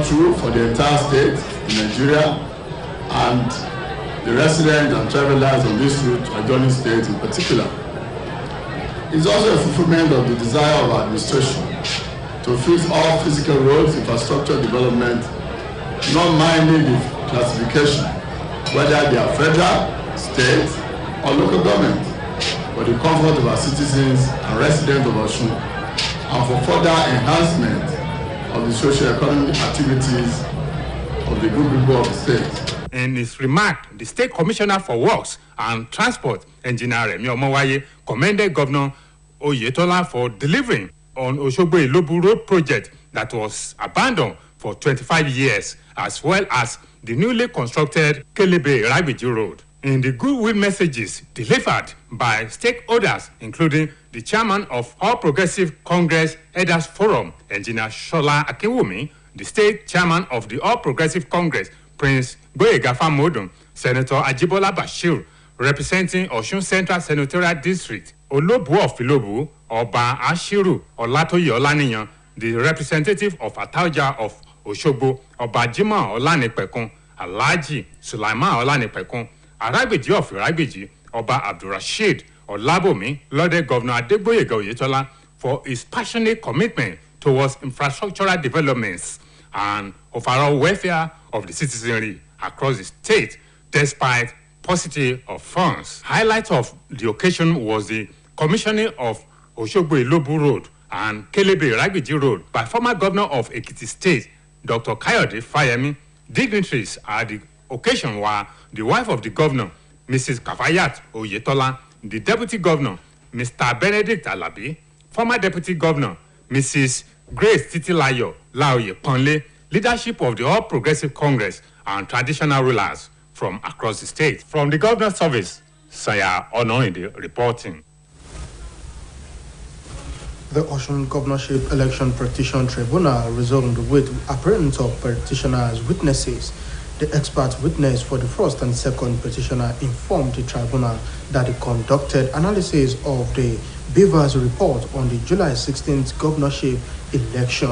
true for the entire state in Nigeria and the residents and travelers on this route to adjoining states in particular. It's also a fulfillment of the desire of our administration to fix all physical roads infrastructure development, not minding the classification, whether they are federal, state, or local government, for the comfort of our citizens and residents of Osun, and for further enhancement of the socio-economic activities of the good people of the state. In his remark, the State Commissioner for Works and Transport, Engineer Remi Omowaye, commended Governor Oyetola for delivering on Osogbo Ilobu Road project that was abandoned for 25 years, as well as the newly constructed Kelebe-Iragbiji Road. In the goodwill messages delivered by stakeholders, including the chairman of All Progressive Congress Elders Forum, Engineer Shola Akinwumi, the state chairman of the All Progressive Congress, Prince Gboyega Famodun, Senator Ajibola Bashir, representing Osun Central Senatorial District, Olobu of Ilobu, Oba Ashiru Olatoye Olaniyan, the representative of Atauja of Osogbo, Oba Jimoh Olanipekun, Alhaji Sulaiman Olanipekun, Aragbiji of Iragbiji, Oba Abdulrasheed Olabomi, lauded Governor Adegboyega Oyetola for his passionate commitment towards infrastructural developments and overall welfare of the citizenry across the state, despite paucity of funds. Highlight of the occasion was the commissioning of Osogbo Ilobu Road and Kelebe-Iragbiji Road by former governor of Ekiti State, Dr. Kayode Fayemi. Dignitaries at the occasion were the wife of the governor, Mrs. Kafayat Oyetola, the deputy governor, Mr. Benedict Alabi, former deputy governor, Mrs. Grace Titilayo Laoye Ponle, leadership of the All Progressive Congress, and traditional rulers from across the state. From the governor's office, Saya Onoinde reporting. The Osun Governorship Election Petition Tribunal resumed with appearance of petitioners' witnesses. The expert witness for the first and second petitioner informed the tribunal that he conducted analysis of the Beavers report on the July 16th governorship election.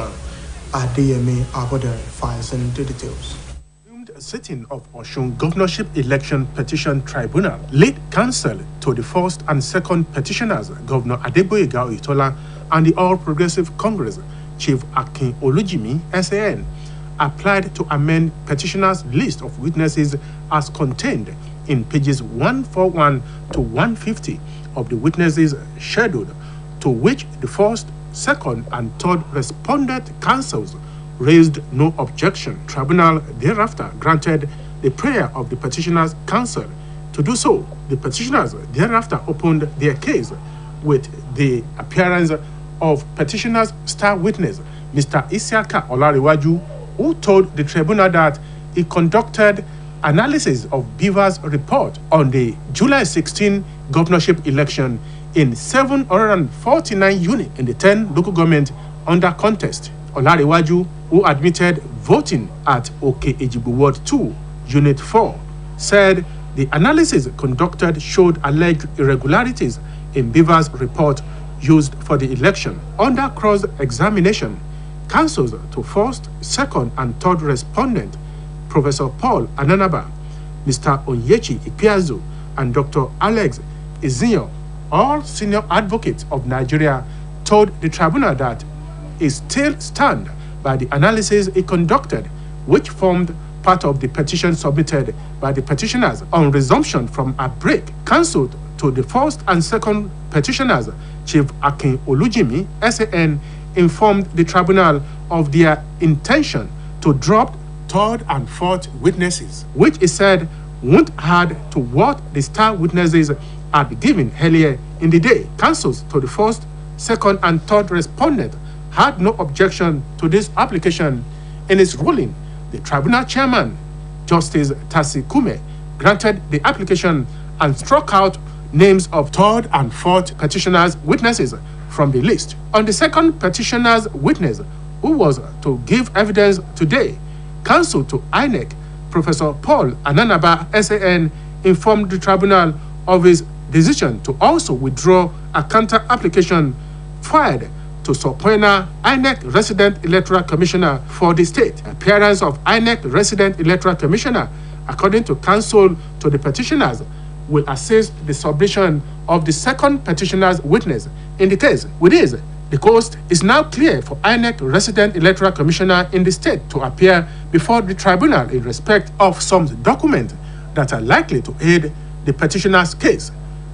Adeyemi Abode files in the details. Sitting of Osun Governorship Election Petition Tribunal laid counsel to the first and second petitioners, Governor Adegboyega Oyetola and the All Progressive Congress, Chief Akin Olujimi, SAN, applied to amend petitioners' list of witnesses as contained in pages 141 to 150 of the witnesses scheduled, to which the first, second, and third respondent counsels raised no objection. Tribunal thereafter granted the prayer of the petitioners' counsel to do so. The petitioners thereafter opened their case with the appearance of petitioners' star witness, Mr. Isiaka Olariwaju, who told the tribunal that he conducted analysis of Beaver's report on the July 16 governorship election in 749 units in the 10 local government under contest. Olariwaju, who admitted voting at Oke Ejibu Ward 2, Unit 4, said the analysis conducted showed alleged irregularities in Beaver's report used for the election. Under cross-examination, counsels to first, second, and third respondent, Professor Paul Ananaba, Mr. Onyechi Ipiazu, and Dr. Alex Izinyo, all senior advocates of Nigeria, told the tribunal that he still stand by the analysis he conducted, which formed part of the petition submitted by the petitioners on resumption from a break. Counsel to the first and second petitioners, Chief Akin Olujimi, SAN, informed the tribunal of their intention to drop third and fourth witnesses, which he said won't add to what the star witnesses had given earlier in the day. Counsels to the first, second, and third respondent had no objection to this application. In his ruling, the tribunal chairman, Justice Tasi Kume, granted the application and struck out names of third and fourth petitioners' witnesses from the list. On the second petitioner's witness, who was to give evidence today, counsel to INEC, Professor Paul Ananaba, SAN, informed the tribunal of his decision to also withdraw a counter application filed to subpoena INEC Resident Electoral Commissioner for the state. Appearance of INEC Resident Electoral Commissioner, according to counsel to the petitioners, will assist the submission of the second petitioner's witness in the case. With this, the coast is now clear for INEC Resident Electoral Commissioner in the state to appear before the tribunal in respect of some documents that are likely to aid the petitioner's case.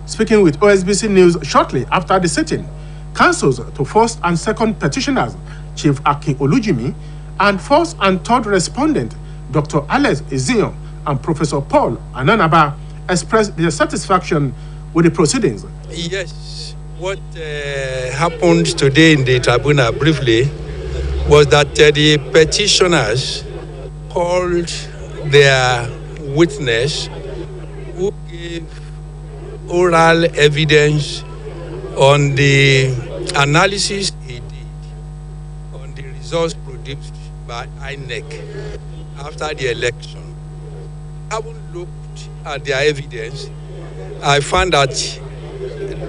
Speaking with OSBC News shortly after the sitting, counsels to first and second petitioners, Chief Akin Olujimi, and first and third respondent, Dr. Alex Ezion and Professor Paul Ananaba, expressed their satisfaction with the proceedings. Yes, what happened today in the tribunal briefly was that the petitioners called their witness who gave oral evidence on the analysis he did on the results produced by INEC after the election. Having looked at their evidence, I found that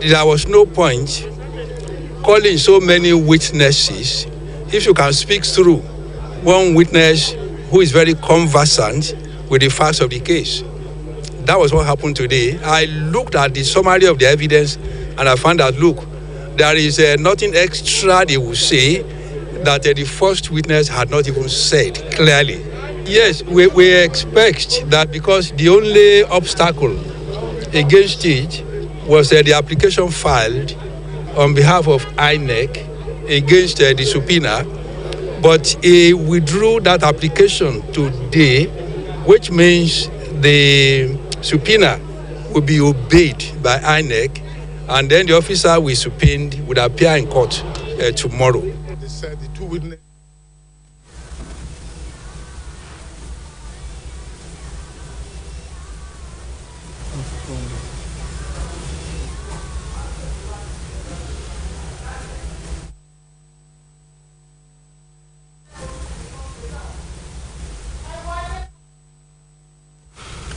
there was no point calling so many witnesses if you can speak through one witness who is very conversant with the facts of the case. That was what happened today. I looked at the summary of the evidence and I found that, look, there is nothing extra they will say that the first witness had not even said clearly. Yes, we expect that because the only obstacle against it was the application filed on behalf of INEC against the subpoena, but he withdrew that application today, which means the subpoena will be obeyed by INEC, and then the officer we subpoenaed would appear in court tomorrow. They said the two witnesses.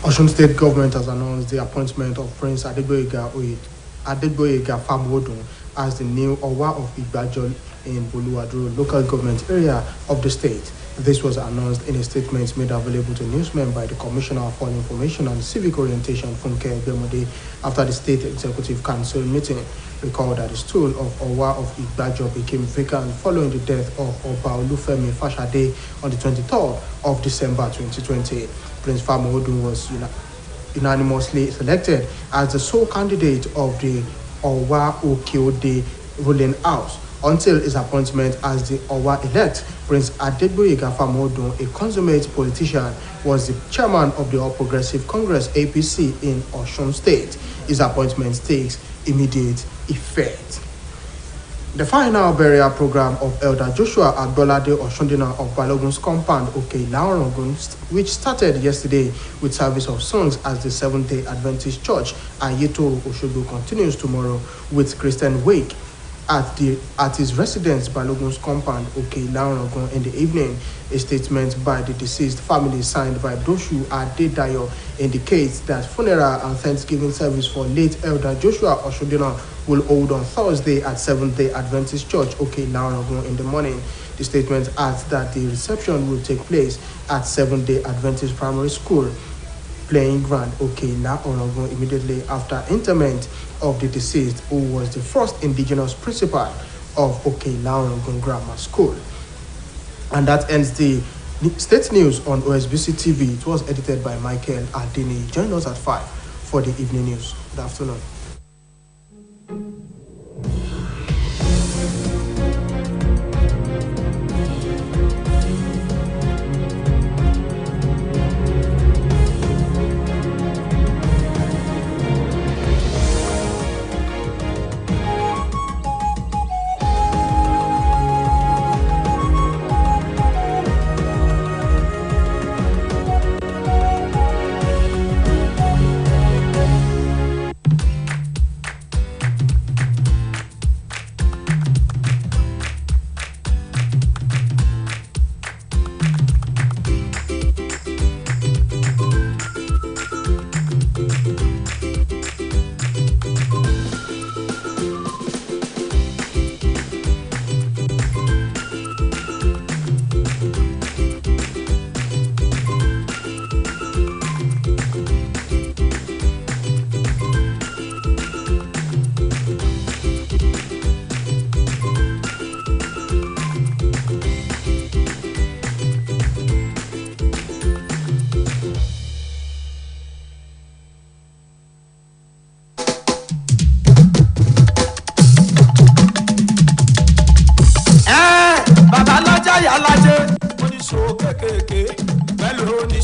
Osun State government has announced the appointment of Prince Adegboyega Famodun as the new Owa of Igbajo in Boluwaduro local government area of the state. This was announced in a statement made available to newsmen by the Commissioner for Information and Civic Orientation, Funke Egbemode, after the State Executive Council meeting. Recall that the stool of Owa of Igbajo became vacant following the death of Oba Olufemi Fashade on the 23rd of December 2020. Prince Famodun was unanimously selected as the sole candidate of the Owa Okeode ruling house. Until his appointment as the Owa-elect, Prince Adegboyega Famodun, a consummate politician, was the chairman of the All Progressive Congress (APC) in Osun State. His appointment takes immediate effect. The final burial program of Elder Joshua Agbolade Oshundina of Balogun's compound, Iroyin, which started yesterday with service of songs as the Seventh-day Adventist Church, Ayetoro Osogbo, continues tomorrow with Christian wake at his residence, Balogun's compound, Iroyin, in the evening. A statement by the deceased family signed by Doshu Adedayo indicates that funeral and Thanksgiving service for late Elder Joshua Oshundina will hold on Thursday at Seventh-day Adventist Church, Iroyin, in the morning. The statement adds that the reception will take place at Seventh-day Adventist Primary School playing ground, Iroyin, immediately after interment of the deceased, who was the first indigenous principal of Iroyin Grammar School. And that ends the state news on OSBC TV. It was edited by Michael Adini. Join us at 5 for the evening news. Good afternoon.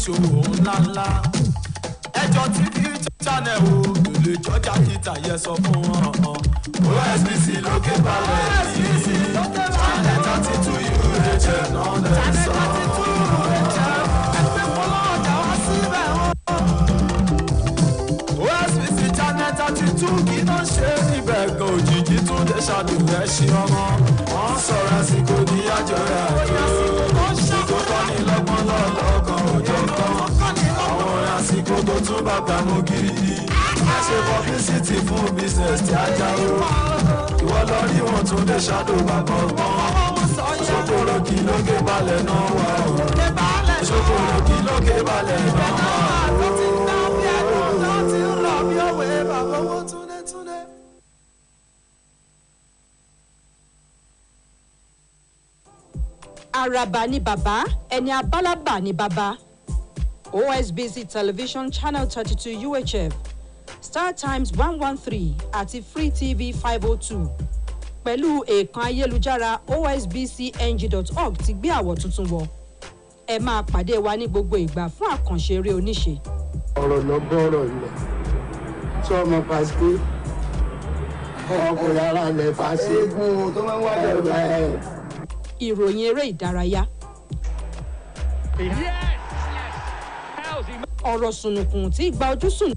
ṣòwò ńláńlá ẹjọ́ TV channel o kò lè jọjà kíta yẹ sọ fún wọn. OSBC lókè balẹ̀ ní channel 32 UHF náà lè sọ. ẹgbẹ́ pọ́lọ́ ọjà wá síbẹ̀ OSBC channel 32 kì í náà ṣe níbẹ̀ gan òjijì tún lè ṣàdùnrẹ́ ṣe ọmọ wọn sọ̀rọ̀ àsìkò ní àjọyọ̀ àjò ṣùgbọ́n kọ́ ní lọ́gbọ́n lọ́lọ́kan òjò kan àwọn àsìkò tó tún bàbá mú gírí ṣe publicity fún business tí a já o ìwọ lọ rí wọn tún lè ṣàdó bàbá ọgbọ́n ṣòkòrò kí lókè balẹ̀ náà wà o ṣòkòrò kí lókè balẹ̀ náà wà o. Àràbà ni bàbá, ẹni abálábà ni bàbá. OSBC Television Channel 32 UHF, Star Times 113 àti Free TV 502. Pẹ̀lú èèkàn ayélujára osbcng.org ti gbé àwọ̀ tuntun wọ̀. Ẹ máa pàdé wa ní gbogbo ìgbà fún àkànṣe eré oníṣe. Ọ̀rọ̀ lọ́gọ́rọ̀ ilẹ̀ tí ọmọ pàṣẹ ọkùnrin ara lẹ̀ pàṣẹ eégún tó máa ń wájà ẹ̀. Ìròyìn eré ìdárayá. Ọ̀rọ̀ sùnùkùn tí gba ojú sùn.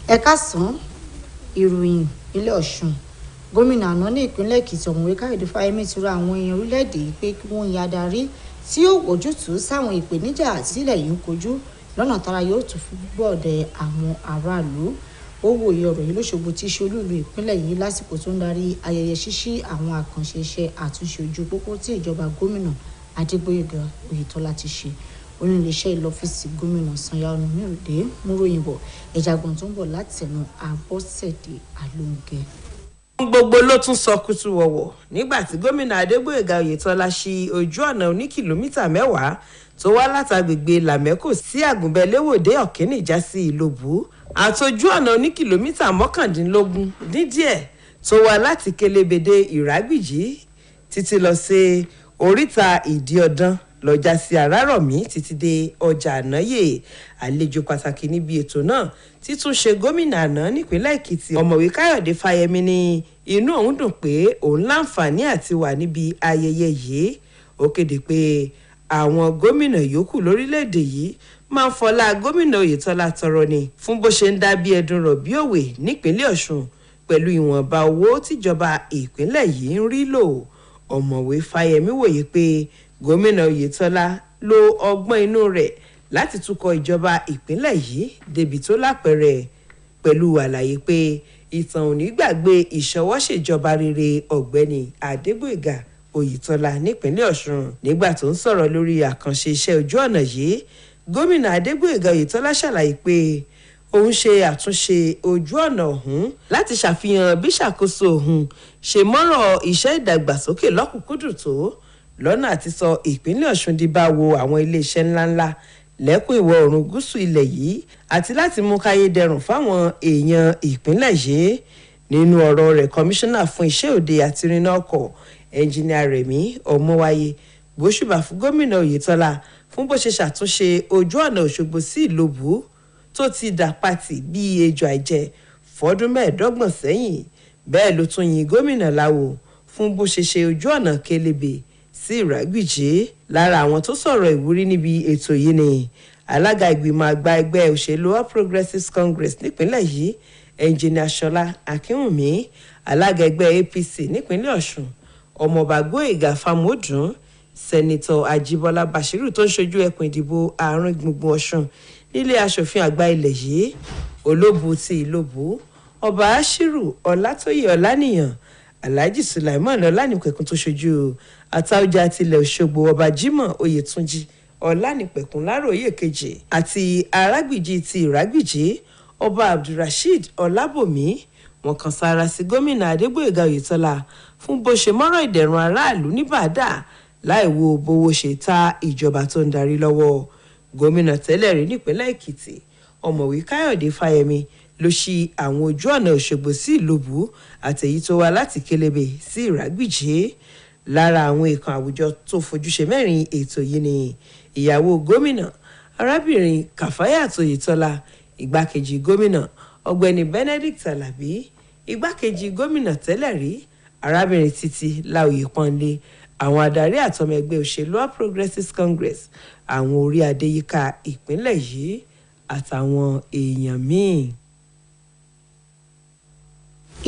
Ẹ káàsán, ìròyìn ìpínlẹ̀ Ọ̀ṣun. Gómìnà àná ní ìpínlẹ̀ Èkìtì ọ̀mọ̀wé Káyọ̀dé Fáyẹmí ti rọ àwọn èèyàn orílẹ̀-èdè yìí pé kí wọ́n yan adarí tí yóò wojútùú sáwọn ìpèníjà sílẹ̀ yìí ń kojú lọ́nà tára yóò tún fi gbọ́dẹ̀ àwọn aráàlú. Ó wòye ọ̀rọ̀ yìí lóṣogbo tí í ṣe olú ìlú ìpínlẹ̀ yìí lásìkò tó ń darí ayẹyẹ ṣíṣí àwọn àkànṣe iṣẹ́ àtúnṣe ojú pópó tí ìjọba gómìnà Adégbóyèga Oyètọ́lá ti ṣe. Oníléeṣẹ́ ìlọ́fíìsì gómìnà Sanyanu Míròdé múròyìnbó ẹ̀jàgbọ̀n tó ń bọ̀ láti ẹnu Abọ́sẹ̀dé Alóńgẹ. Gbogbo ló tún sọ kùtù wọ̀wọ̀ nígbà tí gómìnà Adégbóyèga Oyètọ́lá ṣí ojú ọ̀nà oní kìlómítà 10 tó wá látàgbègbè Làmẹ́kò sí Àgùnbẹ́léwòdé Ọ̀kíníjà sí Ìlòbù àtòjú ọ̀nà oní kìlómítà 19 dín díẹ̀ tó wá láti Kélébédé Ìrágbìjí títí lọ sí oríta Ìdí Ọ̀dàn lọ́jà sí Àràrọ̀mí títí dé ọjà Ànáyè. Àlejò pàtàkì níbi ètò náà títúnṣe gómìnà àná nípínlẹ̀ Èkìtì ọ̀mọ̀wé Káyọ̀dé Fáyẹmí ní inú òun dùn pé òun láǹfààní àti wà níbi ayẹyẹ yìí. Ó kéde pé àwọn gómìnà yòókù lórílẹ̀‐èdè yìí máa ń fọlá gómìnà Oyètọ́lá tọrọ ni fún bó ṣe ń dá bí ẹdun rọ̀ bí òwe nípínlẹ̀ Ọ̀ṣun pẹ̀lú ìwọ̀nba owó tíjọba ìpínlẹ̀ yìí ń rí lò. Ọ̀mọ̀wé Fáyẹmí wòye pé gómìnà Oyètọ́lá lo ọgbọ́n inú rẹ̀ láti túkọ̀ ìjọba ìpínlẹ̀ yìí débi tó lápẹẹrẹ pẹ̀lú àlàyé pé ìtàn ò ní gbàgbé ìṣọwọ́ṣèjọba rere ọ̀gbẹ́ni Adégbóyèga Oyètọ́lá nípínlẹ̀ Ọ̀ṣun. Nígbà tó ń sọ̀rọ̀ lórí àkànṣe iṣẹ́ ojú ọ̀nà yìí, gómìnà Adégbóyèga Oyètọ́lá ṣàlàyé pé òun ṣe àtúnṣe ojú ọ̀nà ọ̀hún láti ṣàfihàn bí ṣàkóso òun ṣe mọ́rọ̀ iṣẹ́ ìdàgbàsókè lọ́kùnkúndùn tó lọ́nà àti sọ ìpínlẹ̀ Ọ̀ṣun di bá wo àwọn iléeṣẹ́ ńláńlá lẹ́kùn ìwọ̀ oòrùn gúúsù ilẹ̀ yìí àti láti mú káyé dẹrùn fáwọn èèyàn ìpínlẹ̀ yìí. Nínú ọ̀rọ̀ rẹ̀, kọmíṣánná fún iṣẹ́ òde àti ìrìnnà ọkọ̀ ẹnjìnìà Rẹ̀mí Ọmọwáyé gbóṣùbà fún gómìnà Oyètọ́lá fún bó ṣe ṣàtúnṣe ojú ọ̀nà Òṣogbo sí Ìlòbù tó ti dà pátì bíi ejò àìjẹ fọ́dún 25 sẹ́yìn. Bẹ́ẹ̀ ló tún yin gómìnà láwo fún bó ṣe ṣe ojú ọ̀nà Kélébé sí Ìrágbìjí. Lára àwọn tó sọ̀rọ̀ ìwúrí níbi ètò yìí ni alága ìgbìmọ̀ àgbà ẹgbẹ́ òṣèlú All Progressives Congress nípínlẹ̀ yìí ẹnjìnìà Ṣọlá Akínwùmí, alága ẹgbẹ́ APC nípínlẹ̀ Ọ̀ṣun ọmọọba Gbóyèga Fámọdún, sẹ́nitọ̀ Àjíbọ́lá Bàṣírù tó ń ṣojú ẹkùn ìdìbò àárín gbùngbùn Ọ̀ṣun nílé aṣòfin àgbà ilẹ̀ yìí, Olóbù ti Ìlòbù ọba Ashiru Ọlátóyè Ọlánìyàn, Alhaji Sulaiman Ọlánìpẹ̀kun tó ṣojú Àtaọ́jà tilẹ̀ Òṣogbo ọba Jimoh Oyètúnjí ọlánìpẹ̀kun láròyè kejì àti arágbìjí ti ìrágbìjí ọba abdulrasheed ọlábòmí wọ́n kan sára sí gómìnà adégbóyèga oyètọ́lá fún bó ṣe mọ́rọ̀ ìdẹ̀rùn aráàlú ní bàdà láì wo bówó ṣe ta ìjọba tó ń darí lọ́wọ́. Gómìnà tẹ́lẹ̀ rí nípínlẹ̀ èkìtì ọ̀mọ̀wé káyọ̀dé fáyẹmí ló ṣí àwọn ojú ọ̀nà òṣogbo sí ìlóbù àtẹ̀yí tó wá láti kélébé sí ìrágbìjí. Lára àwọn ìkan àwùjọ tó fojúṣe mẹ́rin ètò yìí ni ìyàwó gómìnà arábìnrin kàfáyàt oyètọ́lá, igbákejì gómìnà ọ̀gbẹ́ni benedict alabi, igbákejì gómìnà tẹ́lẹ̀ rí arábìnrin títí láòyè pọ́nlé, àwọn adarí àtọmọ ẹgbẹ́ òṣèlú All Progressives Congress, àwọn orí adé yíká ìpínlẹ̀ yìí àtàwọn èèyàn míì.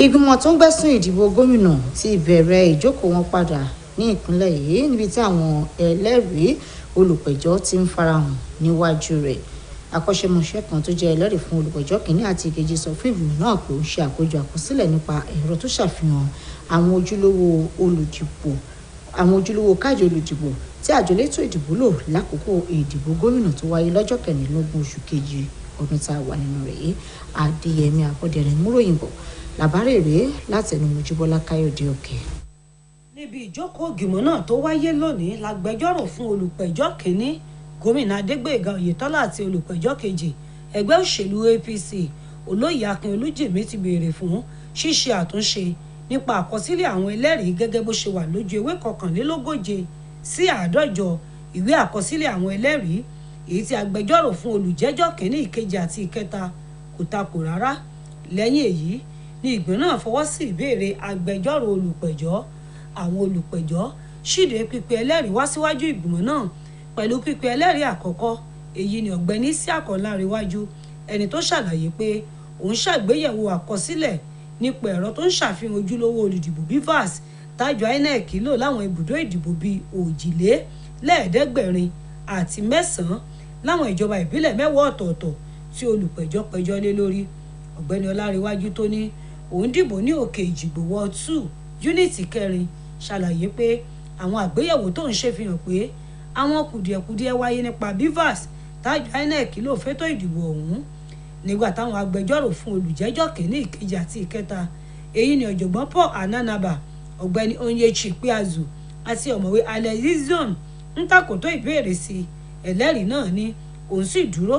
ìgbìmọ̀ tó ń gbẹ́sùn ìdìbò gómìnà ti bẹ̀rẹ̀ ìjókòó wọn padà ní ìpínlẹ̀ yìí níbi tí àwọn ẹlẹ́rìí olùpẹ̀jọ́ ti ń farahàn níwájú rẹ̀. akọ́ṣẹ́mọṣẹ́ kan tó jẹ́ ẹlẹ́rìí fún olùpẹ̀jọ́ kìíní àti ìkejì sọ fún ìgbìmọ̀ náà pé ó ń ṣe àkójọ àkọsílẹ̀ nípa ẹ̀rọ tó ṣàfihàn àwọn ojúlówó káàdì olùdìbò tí àjọ elétò ìdìbò lò lákòókò ìdìbò gómìnà tó wáyé lọ́jọ́ 16 oṣù kejì ọdún tá a wà nínú rẹ̀ yìí. Adéyẹmí Abọ́dẹrìn múròyìn bọ̀, làbárè rèé látẹnu Mojíbọ́lá Káyọ̀dé Òkè. níbi ìjókòó ìgbìmọ̀ náà tó wáyé lónìí lágbẹjọ́rò fún olùpẹ̀jọ́ kìíní gómìnà adégbóyèga oyètọ́lá àti olùpẹ̀jọ́ kejì ẹgbẹ́ òṣèlú APC olóyè akin olújìmí ti béèrè fún ṣíṣe àtúnṣe nípa àkọsílẹ̀ àwọn ẹlẹ́rìí gẹ́gẹ́ bó ṣe wà lójú ewé 141 sí 150 ìwé àkọsílẹ̀ àwọn ẹlẹ́rìí èyí tí agbẹjọ́rò fún olùjẹ́jọ́ kìíní ìkejì àti ìkẹta kò takò rárá. lẹ́yìn èyí ni ìgbìmọ̀ náà fọwọ́ sí ìbéèrè agbẹjọ́rò olùpẹ̀jọ́. àwọn olùpẹ̀jọ́ ṣíde pípe ẹlẹ́rìí wá síwájú ìgbìmọ̀ náà pẹ̀lú pípe ẹlẹ́rìí àkọ́kọ́ èyí ni ọ̀gbẹ́ni Isiaq Ọláńrewájú, ẹni tó ṣàlàyé pé òun ṣàgbéyẹ̀wò àkọsílẹ̀ nípa ẹ̀rọ tó ń ṣàfihàn ojúlówó olùdìbò BVAS tájọ INEC lò láwọn ibùdó ìdìbò bíi 2,700 àti 9 láwọn ìjọba ìbílẹ̀ 10 ọ̀tọ̀ọ̀tọ̀ tí olùpẹ̀jọ́ pẹjọ́ lé lórí. ọ̀gbẹ́ni Ọláńrewájú tó ní òun dìbò ní Òkè Ìjìgbò Ward 2 Unity 4 ṣàlàyé pé àwọn àgbéyẹ̀wò tó ń ṣe fi hàn pé àwọn kùdìẹ̀kudiẹ wáyé nípa BVAS tájọ INEC lò fétò ìdìbò ọ̀hún. nígbà táwọn agbẹjọ́rò fún olùjẹ́jọ́ kìíní ìkejì àti ìkẹta èyí ni ọ̀jọ̀gbọ́n Paul Ananaba, ọ̀gbẹ́ni Onyechi Piazu àti ọ̀mọ̀wé Alexion ń takòtó ìbéèrè sí ẹlẹ́rìí náà ní òun sì dúró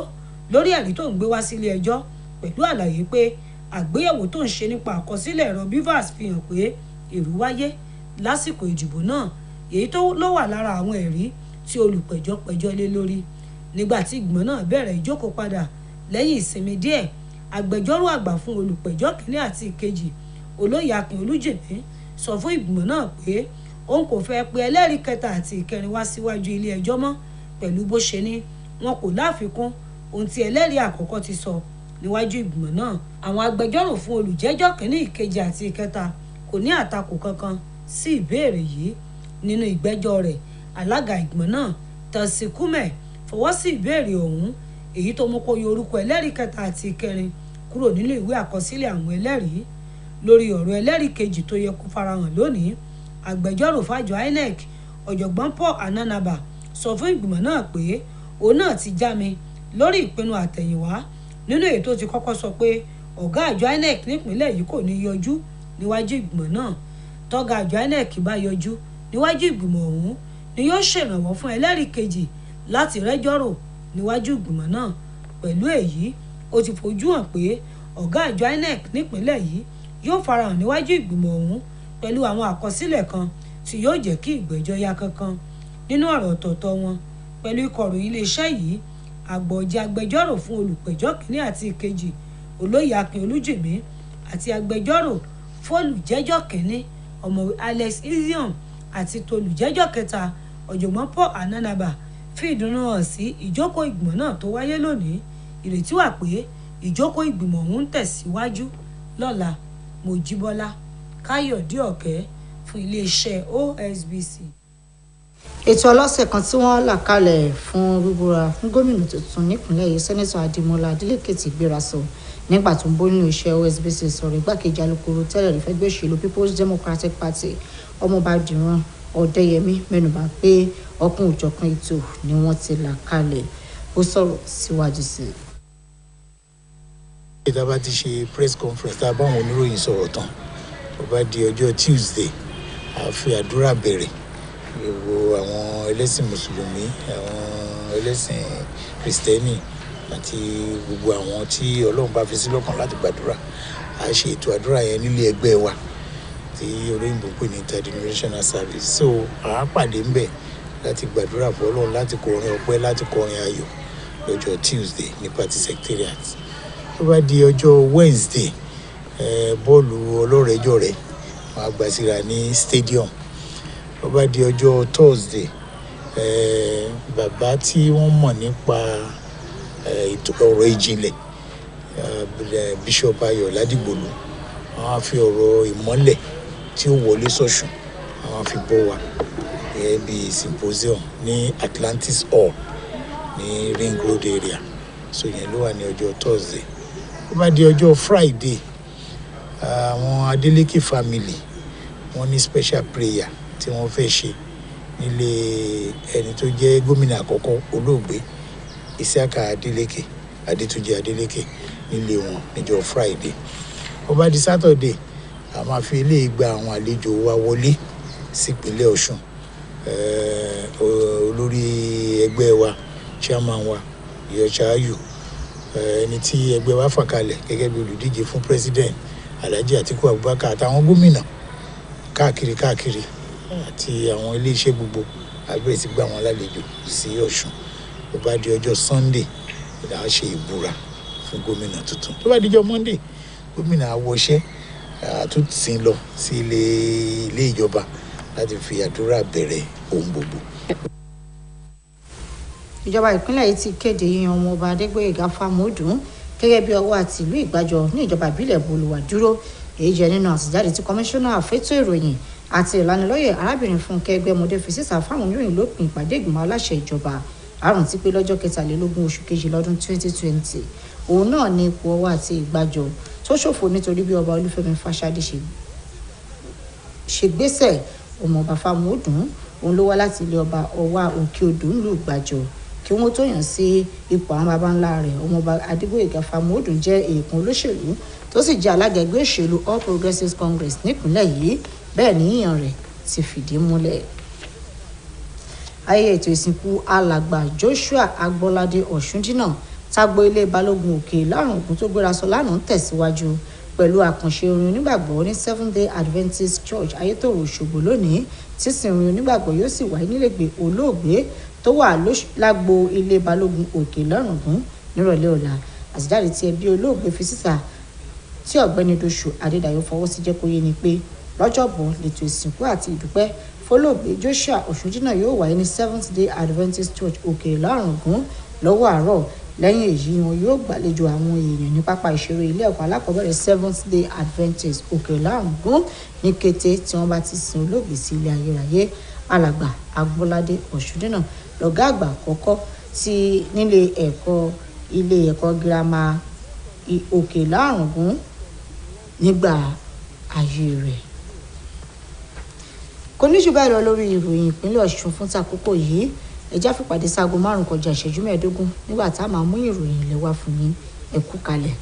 lórí ẹ̀rí tó ń gbé wá sílé ẹjọ́ pẹ̀lú àlàyé pé àgbéyẹ̀wò tó ń ṣe nípa àkọsílẹ̀ ẹ̀rọ BVAS fi hàn pé èrú wáyé lásìkò ìdìbò náà èyí tó ló wà lára àwọn ẹ̀rí tí olùpẹ̀jọ́ pẹjọ́ lé lórí. nígbà tí ìgbìmọ̀ náà bẹ̀rẹ̀ ìjókòó padà lẹ́yìn ìsinmi díẹ̀ agbẹjọ́rò àgbà fún olùpẹ̀jọ́ kìíní àti ìkejì olóyè akin olújìmí sọ fún ìgbìmọ̀ náà pé òun kò fẹ́ pe ẹlẹ́rìí kẹta àti ìkẹrin wá síwájú ilé ẹjọ́ mọ́ pẹ̀lú bó ṣe ní wọn kò láfikún ohun tí ẹlẹ́rìí àkọ́kọ́ ti sọ níwájú ìgbìmọ̀ náà. àwọn agbẹjọ́rò fún olùjẹ́jọ́ kìíní ìkejì àti ìkẹta kò ní àtakò kankan sí ìbéèrè yìí. nínú ìgbẹ́jọ́ rẹ̀ alága ìgbìmọ̀ náà tẹ̀síkúmẹ̀ fọwọ́ sí ìbéèrè ọ̀hún èyí tó mú kó yọ orúkọ ẹlẹ́rìí kẹta àti ìkẹrin kúrò nínú ìwé àkọsílẹ̀ àwọn ẹlẹ́rìí. lórí ọ̀rọ̀ ẹlẹ́rìí kejì tó yẹ kó farahàn lónìí agbẹjọ́rò fàjọ INEC ọ̀jọ̀gbọ́n Paul Ananaba sọ fún ìgbìmọ̀ náà pé òun náà ti já mi lórí ìpinnu àtẹ̀yìnwá nínú èyí tó ti kọ́kọ́ sọ pé ọ̀gá àjọ INEC nípìnlẹ̀ yìí kò ní yọjú níwájú ìgbìmọ̀ náà. tọ́gá àjọ INEC bá yọjú níwájú ìgbìmọ̀ ọ̀hún ni yóò ṣèrànwọ́ fún ẹlẹ́rìí kejì láti rẹ́jọ́rò níwájú ìgbìmọ̀ náà. pẹ̀lú èyí ó ti fojú hàn pé ọ̀gá àjọ INEC nípìnlẹ̀ yìí yóò farahàn níwájú ìgbìmọ̀ ọ̀hún pẹ̀lú àwọn àkọsílẹ̀ kan tí yóò jẹ́ kí ìgbẹ́jọ́ yá kánkán. nínú ọ̀rọ̀ ọ̀tọ̀ọ̀tọ̀ wọn pẹ̀lú ìkọ̀ròyìn iléeṣẹ́ yìí àgbọ̀jẹ̀ agbẹjọ́rò fún olùpẹ̀jọ́ kìíní àti ìkejì olóyè akin olújìmí àti agbẹjọ́rò fún olùjẹ́jọ́ kìíní ọ̀mọ̀wé Alexion àti tolùjẹ́jọ́ kẹta ọ̀jọ̀gbọ́n Paul Ananaba fi ìdùnnú hàn sí ìjókòó ìgbìmọ̀ náà tó wáyé lónìí. ìrètí wà pé ìjókòó ìgbìmọ̀ ọ̀hún ń tẹ̀síwájú lọ́la. Mojíbọ́lá Káyọ̀dé Òkè fún iléeṣẹ́ OSBC. ètò ọlọ́sẹ̀ kan tí wọ́n là kalẹ̀ fún búbúra fún gómìnà tuntun nípìnlẹ̀ yìí sẹ́nẹ́tọ̀ Adémọ́lá Adélékè ti gbéra sọ nígbà tó ń bó nínú iṣẹ́ OSBC sọ̀rọ̀ igbákejì alukoro tẹ́lẹ̀ rí fẹ́gbẹ́ òṣèlú People's Democratic Party ọmọọba Dìran Ọ̀dẹ́yẹmí mẹ́nubà pé ọkùn òjọ̀kan ètò ni wọ́n ti là kalẹ̀ ó sọ̀rọ̀ síwájú sí i. ìta bá ti ṣe press conference tá a bá àwọn oníròyìn sọ̀rọ̀ tán ó bá di ọjọ́ Tuesday a fi àdúrà bẹ̀rẹ̀ gbogbo àwọn ẹlẹ́sìn mùsùlùmí àwọn ẹlẹ́sìn kristẹni àti gbogbo àwọn tí ọlọ́run bá fi sí lọ́kàn láti gbàdúrà a ṣe ètò àdúrà yẹn nílé ẹgbẹ́ wa tí olóyìnbó pè ní interdenominational service so a pàdé ń bẹ̀ láti gbàdúrà fún ọlọ́run láti kọrin ọpẹ́ láti kọrin ayọ̀ lọ́jọ́ Tuesday ní party secretariat tó bá di ọjọ́ Wednesday bọ́ọ̀lù ọlọ́rẹ̀ẹ́jọ̀rẹ́ wọn á gbà síra ní stadium tó bá di ọjọ́ Thursday bàbá tí wọ́n mọ̀ nípa ọ̀rọ̀ ìjìnlẹ̀ Bishop Ayọ̀ Ládìgbòlú àwọn á fi ọ̀rọ̀ ìmọ́lẹ̀ tí ó wọlé sọ̀sùn àwọn á fi bọ́ wa bí symposium ní Atlantis Hall ní Ring Road area so yẹn ló wà ní ọjọ́ Thursday ó bá di ọjọ́ Friday àwọn Adeleke family wọ́n ní special prayer tí wọ́n fẹ́ ṣe nílé ẹni tó jẹ́ gómìnà àkọ́kọ́ olóògbé Isiaka Adeleke Adétúnjì Adeleke nílé wọn níjọ́ Friday ó bá di Saturday a máa fi eléyìí gba àwọn àlejò wa wọlé sípínlẹ̀ Ọ̀ṣun olórí ẹgbẹ́ wa chairman wa Ìyọ̀ṣááyù ẹni tí ẹgbẹ́ wa fà kalẹ̀ gẹ́gẹ́ bí olùdíje fún president Alhaji Atiku Abubakar àtàwọn gómìnà káàkiri àti àwọn iléeṣẹ́ gbogbo abẹ́rẹ́ ti gbà wọ́n lálejò sí Ọ̀ṣun ó bá di ọjọ́ Sunday là á ṣe ìbúra fún gómìnà tuntun tó bá di ọjọ́ Monday gómìnà àwọṣẹ́ àtúntì lọ sí ilé ìjọba láti fi àdúrà bẹ̀rẹ̀ ohun gbogbo. ìjọba ìpínlẹ̀ yìí ti kéde yíyan ọmọọba Adégbóyèga Fámọdún gẹ́gẹ́ bí ọwọ́ àti ìlú Ìgbàjọ ní ìjọba ìbílẹ̀ Bolùwà dúró èyí jẹ́ nínú àtẹ̀jáde tí kọmíṣánná àfẹ́tò ìròyìn àti ìlanilọ́yẹ̀ arábìnrin Fúnkẹ́ Ẹgbẹ́mọdé fi síta fáwọn oníròyìn lópin ìpàdé ìgbìmọ̀ aláṣẹ ìjọba àrùn tí pé lọ́jọ́ 23 oṣù kejì lọ́dún 2020 òun náà ní ipò ọwọ́ àti Ìgbàjọ tó ṣòfò nítorí bí ọba Olúfẹ́mi Fáṣadé ṣe gbésẹ̀ ọmọọba Fámọdún òun ló wá láti ilé ọba Ọwá Òkè Odò ńlú Ìgbàjọ kí wọ́n tó yàn sí ipò àwọn baba ńlá rẹ̀ ọmọọba Adégbóyèga Fámọdún jẹ́ èèkàn olóṣèlú tó sì jẹ́ alága ẹgbẹ́ òṣèlú All Progressives Congress nípìnlẹ̀ yìí bẹ́ẹ̀ ni yíyan rẹ̀ ti fìdí múlẹ̀. ayẹyẹ ètò ìsìnkú alàgbà Joshua Agbọ́ládé Ọ̀ṣúndínà tágbó ilé Balógun Òkè Ìlárùn Ògún tó gbéra sọ lánàá ń tẹ̀síwájú pẹ̀lú àkànṣe orin onígbàgbọ́ ní Seventh Day Adventist Church Ayétòrò Òṣogbo lónìí tí ìsìn orin onígbàgbọ́ yóò sì wáyé nílẹ̀gbẹ́ olóògbé tó wà lágbo ilé Balógun Òkè Ìlárùn Ògún nírọ̀lẹ́ ọ̀la àtijáde tí ẹbí olóògbé fi síta tí ọ̀gbẹ́ni Dóṣù Adédayọ̀ fọwọ́ sí jẹ́ kó yé ni pé lọ́jọ́bọ̀ lẹ́tọ̀ ìsìnkú àti ìdúpẹ́ fọlọ́ọ̀gbé Joshua Ọ̀ṣúndínà yóò wáyé ní Seventh Day Adventist Church Òkè Ìlárùn Ògún lọ́wọ́ àárọ̀ lẹ́yìn èyí wọn yóò gbàlejò àwọn èèyàn ní pápá ìṣeré ilé ẹ̀kọ́ alákọ̀ọ́bẹ̀rẹ̀ Seventh Day Adventist Òkè Ìlárùn Ògún ní kété tí wọ́n bá ti sin olóògbé sí ilé ayérayé alàgbà Agbọ́ládé Ọ̀ṣúndínà lọ̀gá àgbà àkọ́kọ́ ti nílé ẹ̀kọ́ ilé ẹ̀kọ́ girama Òkè Ìlárùn Ògún nígbà ayé rẹ̀. kò ní jù báyìí lọ lórí ìròyìn ìpínlẹ̀ Ọ̀ṣun fún tàkókò yìí ẹjá fìpàdé sáago 5 kọjá ìṣẹ́jú 15 nígbà tá a máa mú ìròyìn ilé wa fún yín ẹ kú kalẹ̀.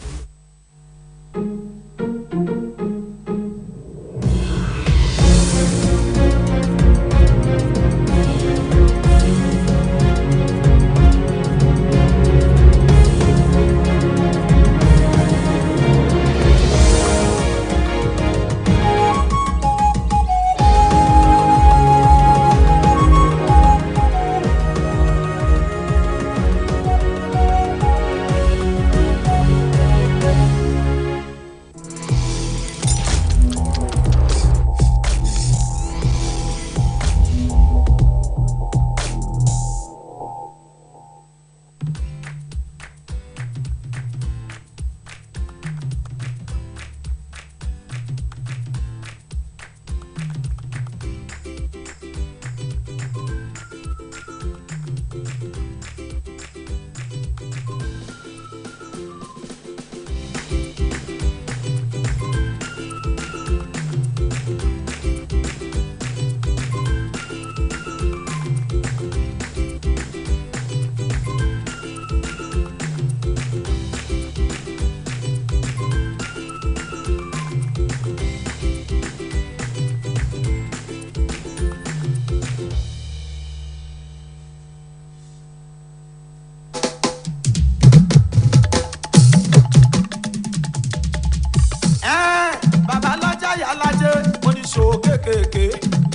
kéékèèké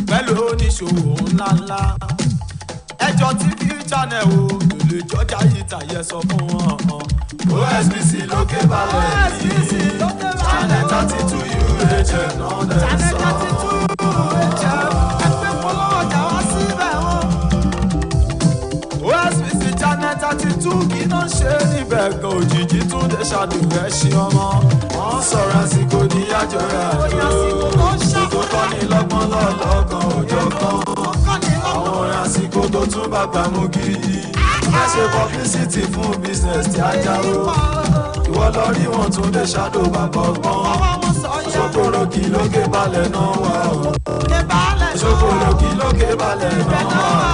pẹ̀lú oníṣòwò ńláńlá. ẹjọ́ TV channel o lè jọjà yìí tàyẹ sọ fún wọn. OSBC lókè balẹ̀ yìí channel 32 UHF náà lẹ́ sọ. ẹgbẹ́ polówó ọjà wá síbẹ̀ wọn. OSBC channel 32 kí ló ń ṣe níbẹ̀ gan òjijì tún lè ṣàdùrẹ́ ṣe ọmọ. wọ́n sọ̀rọ̀ àsìkò ní àjọyọ̀ àjò ṣògo kọ́ ní lọ́gbọ́n lọ́lọ́kan òjò kan. àwọn orin àsìkò tó tún bá gbàmú gidi. ẹ ṣe publicity fún business tí a jáwó. ìwọ lọ rí wọn tún lè ṣàdó bàbá ọgbọ́n. ṣòkòrò kí lókè balẹ̀ náà wà ó. ṣòkòrò kí lókè balẹ̀ náà wà ó.